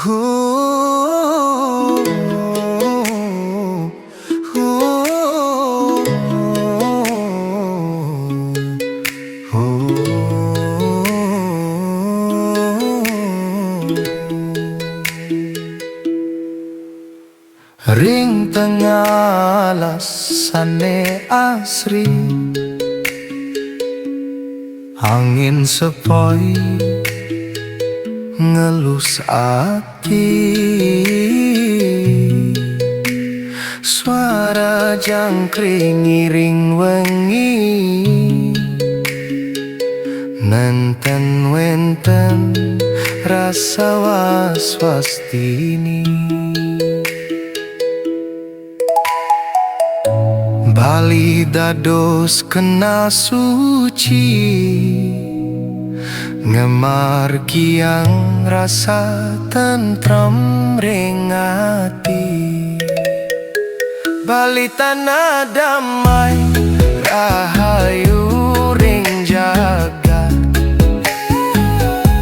Ooh, ooh, Ring tengah lasane asri, angin sepoi ngelus ati, suara jangkring ngiring wengi, nenten wenten rasa was-was dini. Bali dados kena suci, ngemar kiang rasa tentrem ring ati. Bali tanah damai, rahayu ring jagat,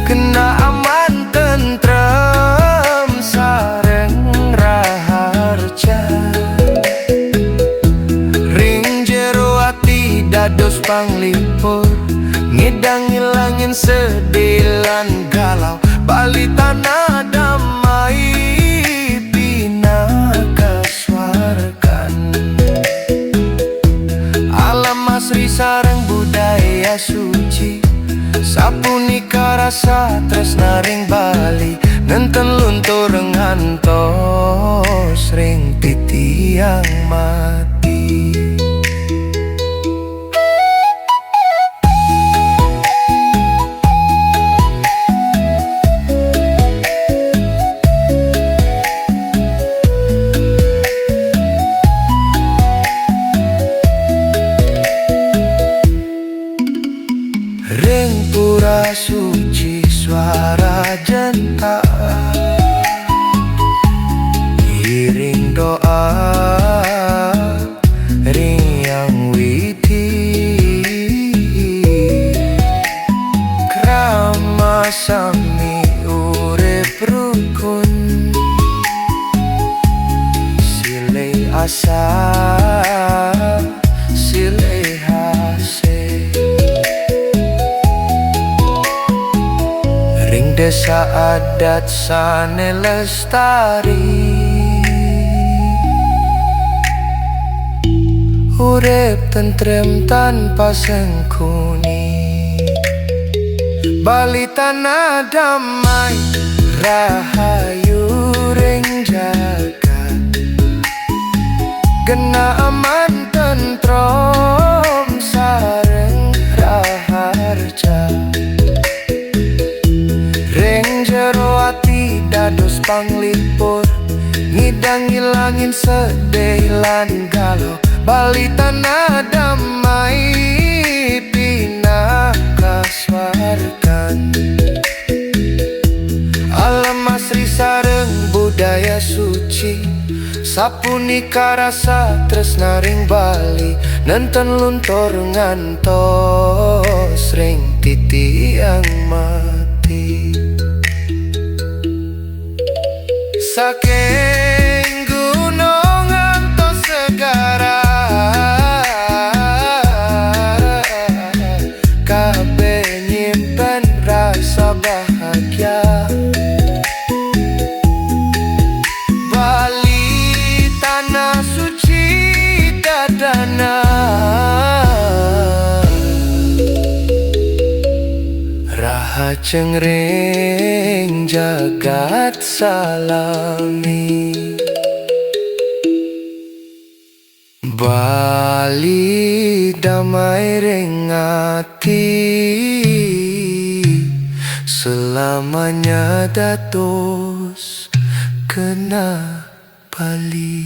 kena aman tentrem sareng raharja. Ring jero ati dados panglipur, ngedang ngilangin sedih lan galau. Bali tanah damai, pinakaswargan. Alam asri sareng budaya suci, sapunika rasa tresna ring Bali, nenten luntur ngantos ring titiang mati. Ring pura suci suara jenta, iring doa riang witi, krama sami urip rukun, silih asa silih hase. Ring desa adat sane lestari, urip tentrem tanpa sengkuni. Bali tanah damai, rahayu ring jagat, kena aman tentrom sareng raharja. Ring jero ati dados panglipur, ngidang ngilangin sedih lan galau. Bali tanah damai, pinakaswargan. Alam asri sareng budaya suci, sapunika rasa tresna ring Bali, nenten luntur ngantos ring titiang mati. Saking gunung ngantos segara, kabeh nyimpen rasa bahagia. Bali tanah suci dadana, raha cengring jagat salami. Bali damai ring ati, selamanya dados kena Bali.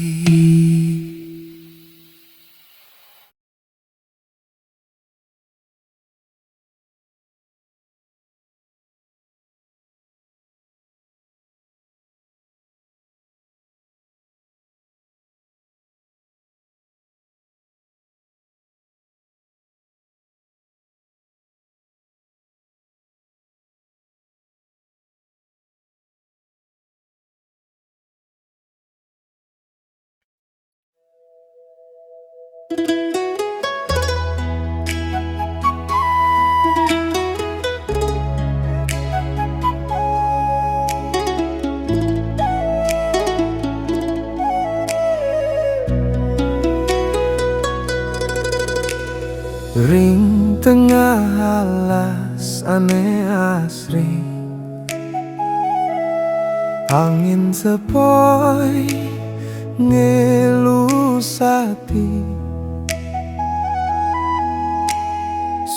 Ring tengah alas ane asri, angin sepoi ngelusati,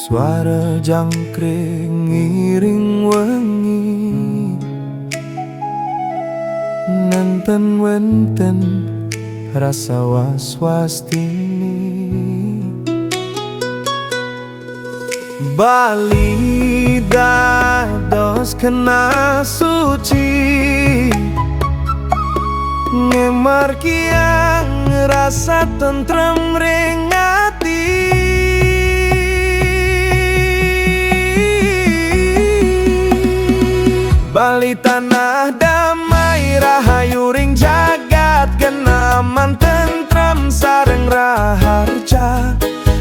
suara jangkrik ngiring wengi, nenten wenten rasa was-was dini. Bali dados kena suci, ngemar kiang rasa tentrem ring ati. Bali tanah damai rahayu ring jagat, kena aman tentrem sareng raharja.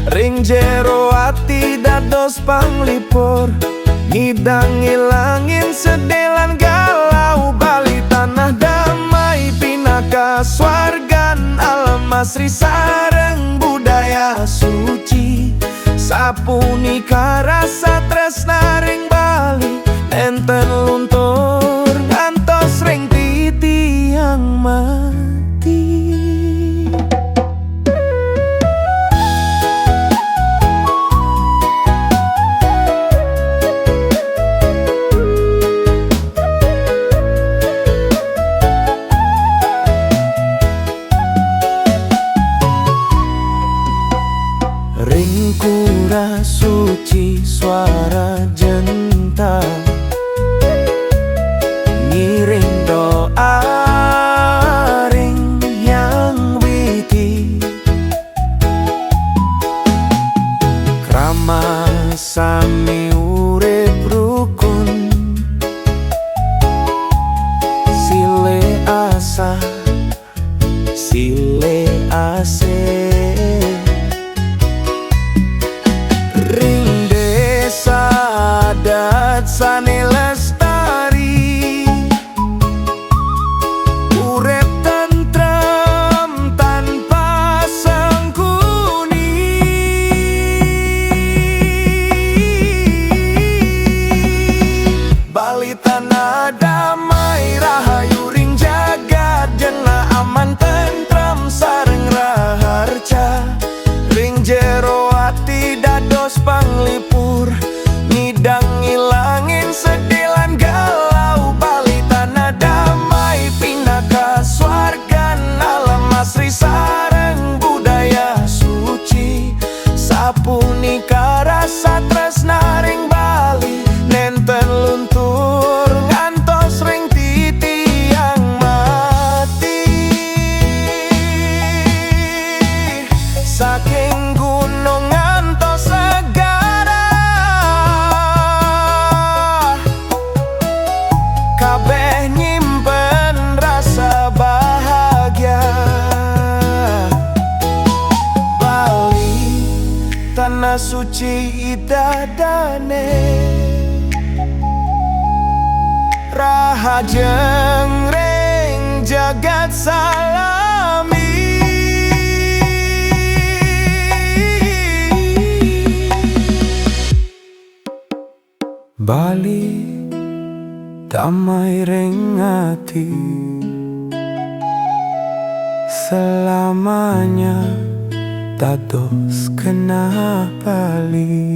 Ring jero ati dados panglipur, ngidang ngilangin sedelan galau. Bali tanah damai pinaka swargan, alam asri sareng budaya suci. Sapunika rasa tresna ring Bali, enten luntur ngantos ring titiang mati. Ring kura suci suara jenta, ngiring doa ring yang witi. Krama sami urip rukun, sile asa sile ase. Ring desa adat sane lestari, urip tentrem tanpa sengkuni. Bali tanah damai rahayu ring jagat, jena aman tentrem sareng raharja. Ring jero ati dados panglipur, ngidang ngilangin sedelan galau. Bali tanah damai pinaka swargan, alam asri sareng budaya suci. Sapunika rasa tresna ring Bali, nenten luntur ngantos ring titiang mati. Saking gunung ngantos segara, kabeh nyimpen rasa bahagia. Bali tanah suci idadane, rahajeng ring jagat salami. Bali damai ring ati, selamanya dados kena Bali.